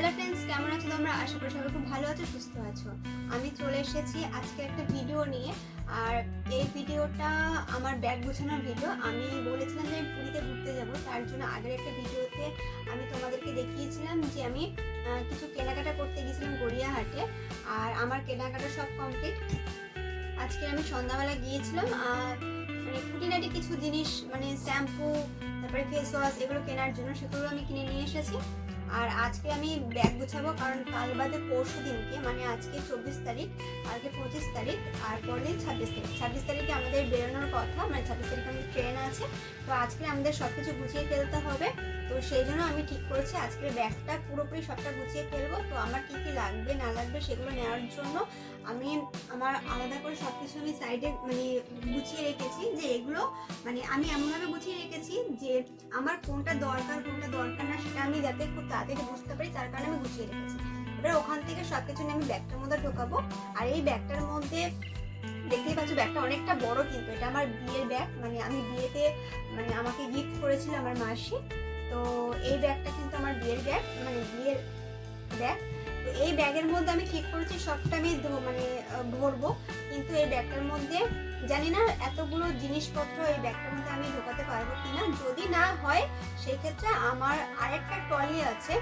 Hello friends, কেমন আছো তোমরা? আশা করি সবাই খুব ভালো আছো, সুস্থ আছো। আমি চলে এসেছি আজকে একটা ভিডিও নিয়ে। আর এই ভিডিওটা আমার ব্যাগ গোছানোর ভিডিও। আমি বলেছিলাম যে আমি পুরীতে ঘুরতে যাব, তার জন্য আগের একটা ভিডিওতে আমি তোমাদেরকে দেখিয়েছিলাম যে আমি কিছু কেনাকাটা করতে গেছিলাম গড়িয়াহাটে। আর আমার কেনাকাটা সব কমপ্লিট। আজকে আমি সন্ধ্যাবেলা গিয়েছিলাম মানে খুঁটিনাটি কিছু জিনিস, মানে শ্যাম্পু, তারপরে ফেস ওয়াশ, এগুলো কেনার জন্য, সেগুলো আমি কিনে নিয়ে এসেছি। আর আজকে আমি ব্যাগ গুছাবো, কারণ কাল বাদে পরশু দিনকে, মানে আজকে 24 তারিখ, কালকে 25 তারিখ, আর পরদিন 26 তারিখে আমাদের বেরোনোর কথা, মানে 26 তারিখে আমাদের ট্রেন আছে। তো আজকে আমাদের সব কিছু গুছিয়ে ফেলতে হবে। তো সেই জন্য আমি ঠিক করেছি আজকে ব্যাগটা পুরোপুরি সবটা গুছিয়ে ফেলবো। তো আমার কী কী লাগবে না লাগবে সেগুলো নেওয়ার জন্য আমি আমার আলাদা করে সব কিছু আমি সাইডে মানে গুছিয়ে রেখেছি, যে এগুলো মানে আমি এমনভাবে গুছিয়ে রেখেছি যে আমার কোনটা দরকার কোনটা দরকার না সেটা আমি যাতে খুব তাড়াতাড়ি বুঝতে পারি, তার কারণে আমি গুছিয়ে রেখেছি। এবার ওখান থেকে সব কিছু নিয়ে আমি ব্যাগটার মধ্যে ঢোকাবো। আর এই ব্যাগটার মধ্যে দেখতেই পাচ্ছ, ব্যাগটা অনেকটা বড়, কিন্তু এটা আমার বিয়ের ব্যাগ, মানে আমি বিয়েতে মানে আমাকে গিফট করেছিল আমার মাসি। তো এই ব্যাগটা কিন্তু আমার বিয়ের ব্যাগ, মানে বিয়ের ব্যাগ। তো এই ব্যাগের মধ্যে আমি ঠিক করেছি সবটা আমি মানে ভরবো, কিন্তু এই ব্যাগটার মধ্যে জানি না এতগুলো জিনিসপত্র এই ব্যাগটার মধ্যে আমি ঢোকাতে পারবো কিনা। যদি না হয় সেই ক্ষেত্রে আমার আরেকটা ট্রলি আছে,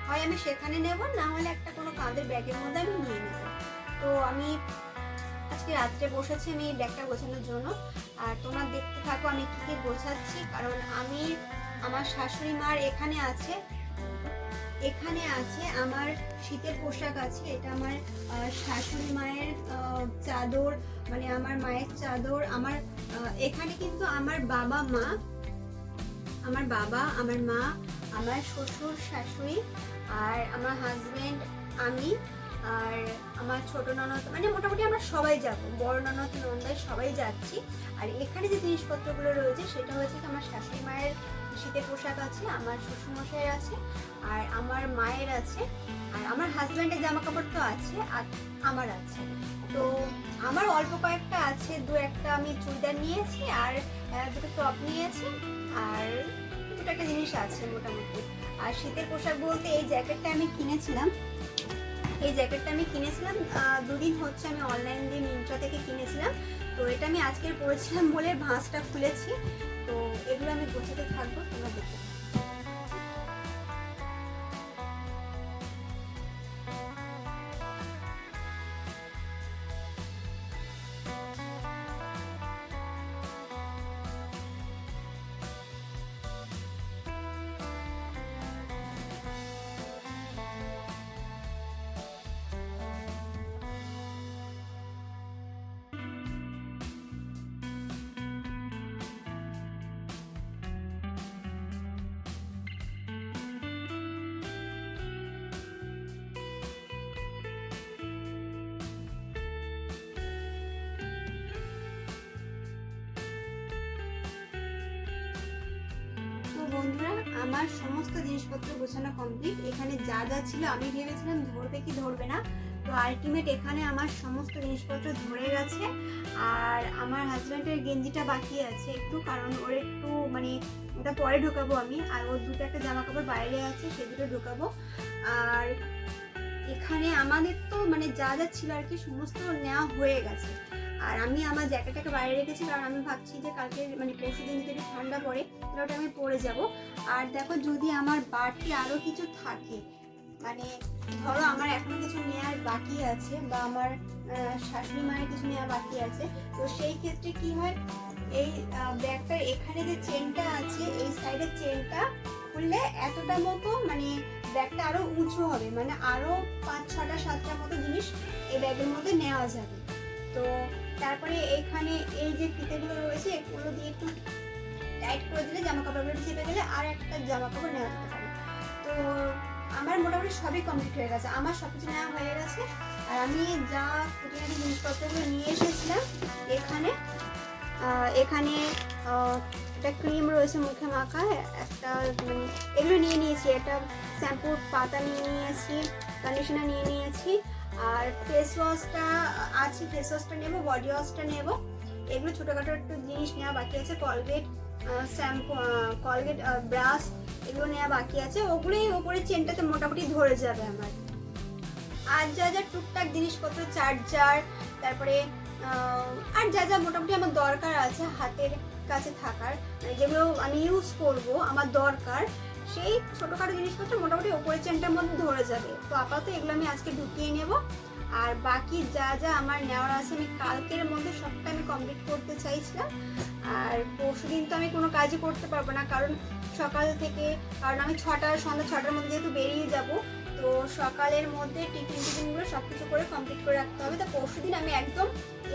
হয় আমি সেখানে নেব, না হলে একটা কোনো কাঁধের ব্যাগের মধ্যে আমি নিয়ে নেব। তো আমি আজকে রাত্রে বসেছি আমি এই ব্যাগটা গোছানোর জন্য। আর তোমরা দেখতে থাকো আমি কী কী গোছাচ্ছি, কারণ আমি আমার শাশুড়ি মার এখানে আছে আমার শীতের পোশাক আছে। এটা আমার শাশুড়ি মায়ের চাদর, মানে আমার মায়ের চাদর। আমার এখানে কিন্তু আমার বাবা, আমার মা, আমার শ্বশুর শাশুড়ি, আর আমার হাজবেন্ড, আমি, আর আমার ছোট ননদ, মানে মোটামুটি আমরা সবাই যাব, বড় ননদ নন্দাই সবাই যাচ্ছি। আর এখানে যে জিনিসপত্রগুলো রয়েছে সেটা হচ্ছে আমার শাশুড়ি মায়ের শীতের পোশাক আছে, আমার শ্বশুরমশাইয়ের আছে, আর আমার মায়ের আছে, আর আমার হাজব্যান্ডের জামা কাপড় তো আছে, আর আমার আছে। তো আমার অল্প কয়েকটা আছে, দু একটা আমি চুড়িদার নিয়েছি, আর দুটো টপ নিয়েছি, আর দুটো একটা জিনিস আছে মোটামুটি। আর শীতের পোশাক বলতে এই জ্যাকেটটা আমি কিনেছিলাম, দুদিন হচ্ছে আমি অনলাইন দিয়ে মিন্ত্রা থেকে কিনেছিলাম। তো এটা আমি আজকের পরেছিলাম বলে ভাঁজটা খুলেছি। তো এগুলো আমি গোছাতে থাকবো, তোমরা দেখতে থাকো। বন্ধুরা, আমার সমস্ত জিনিসপত্র গোছানো কমপ্লিট। এখানে যা যা ছিল আমি ভেবেছিলাম ধরবে কি ধরবে না, তো আলটিমেট এখানে আমার সমস্ত জিনিসপত্র ধরে গেছে। আর আমার হাজব্যান্ডের গেঞ্জিটা বাকি আছে একটু, কারণ ওর একটু মানে ওটা পরে ঢোকাবো আমি, আর ওর দুটো একটা জামা কাপড় বাইরে আছে, সে দুটো ঢোকাবো। আর এখানে আমাদের তো মানে যা যা ছিল আর কি সমস্ত নেওয়া হয়ে গেছে। আর আমি আমার জ্যাকেটটাকে বাইরে রেখেছি, কারণ আমি ভাবছি যে কালকে মানে পরশু দিন যদি ঠান্ডা পড়ে তাহলে ওটা আমি পরে যাব। আর দেখো, যদি আমার বাড়তি আরও কিছু থাকে, মানে ধরো আমার এখনো কিছু নেওয়ার বাকি আছে, বা আমার শাশুড়ি মায়ের কিছু নেওয়া বাকি আছে, তো সেই ক্ষেত্রে কি হয়, এই ব্যাগটার এখানে যে চেনটা আছে, এই সাইডের চেনটা খুললে এতটা মতো মানে ব্যাগটা আরো উঁচু হবে, মানে আরো 5, 6টা 7টা মতো জিনিস এই ব্যাগের মধ্যে নেওয়া যাবে। তো তারপরে এখানে এই যে ফিতেগুলো রয়েছে এগুলো দিয়ে একটু টাইট করে দিলে জামা কাপড়গুলো চেপে গেলে আর একটা জামা কাপড় নেওয়া যেতে পারে। তো আমার মোটামুটি সবই কমপ্লিট হয়ে গেছে, আমার সব কিছু নেওয়া হয়ে গেছে। আর আমি যা খুঁটিনাটি জিনিসপত্রগুলো নিয়ে এসেছিলাম, এখানে একটা ক্রিম রয়েছে মুখে মাখা, একটা এগুলো নিয়ে নিয়েছি, একটা শ্যাম্পুর পাতা নিয়ে নিয়েছি, কন্ডিশনার নিয়ে নিয়েছি, আর ফেস ওয়াশটা আছে, ফেস ওয়াশটা নেবো, বডি ওয়াশটা নেবো। এগুলো ছোটোখাটো একটু জিনিস নেওয়া বাকি আছে, কলগেট, শ্যাম্পু, কলগেট, ব্রাশ, এগুলো নেওয়া বাকি আছে, ওগুলোই ওপরে চেনটাতে মোটামুটি ধরে যাবে আমার। আর যা যা টুকটাক জিনিসপত্র, চার্জার, তারপরে আর যা যা মোটামুটি আমার দরকার আছে হাতের কাছে থাকার, যেগুলো আমি ইউজ করব আমার দরকার, সেই ছোটোখাটো জিনিসপত্র মোটামুটি ওপরের চেনটার মধ্যে ধরে যাবে। তো আপাতত এগুলো আমি আজকে ঢুকিয়ে নেব। আর বাকি যা যা আমার নেওয়ার আছে আমি কালকের মধ্যে সবটা আমি কমপ্লিট করতে চাইছিলাম। আর পরশুদিন তো আমি কোনো কাজই করতে পারবো না, কারণ সকাল থেকে, কারণ আমি সন্ধ্যা 6টার মধ্যে যেহেতু বেরিয়ে যাব, তো সকালের মধ্যে টিফিনগুলো সব কিছু করে কমপ্লিট করে রাখতে হবে। তো পরশুদিন আমি একদম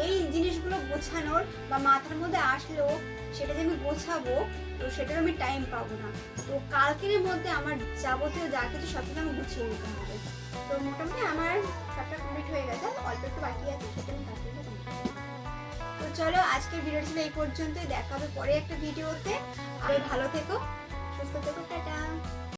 এই জিনিসগুলো গোছানোর বা মাথার মধ্যে আসলেও সেটা যে আমি গোছাবো, তো সেটার আমি টাইম পাবো না। তো কালকের মধ্যে আমার যাবতীয় যা কিছু সব কিছু আমি গুছিয়ে নিতে হবে। তো মোটামুটি আমার সবটা কমপ্লিট হয়ে গেছে, অল্প একটু বাকি আছে, সেটা আমি কালকে কমপ্লিট করবো। তো চলো, আজকের ভিডিওটা ছিল এই পর্যন্তই। দেখা হবে পরে একটা ভিডিওতে। আর ভালো থেকো, সুস্থ থেকো, টাটা।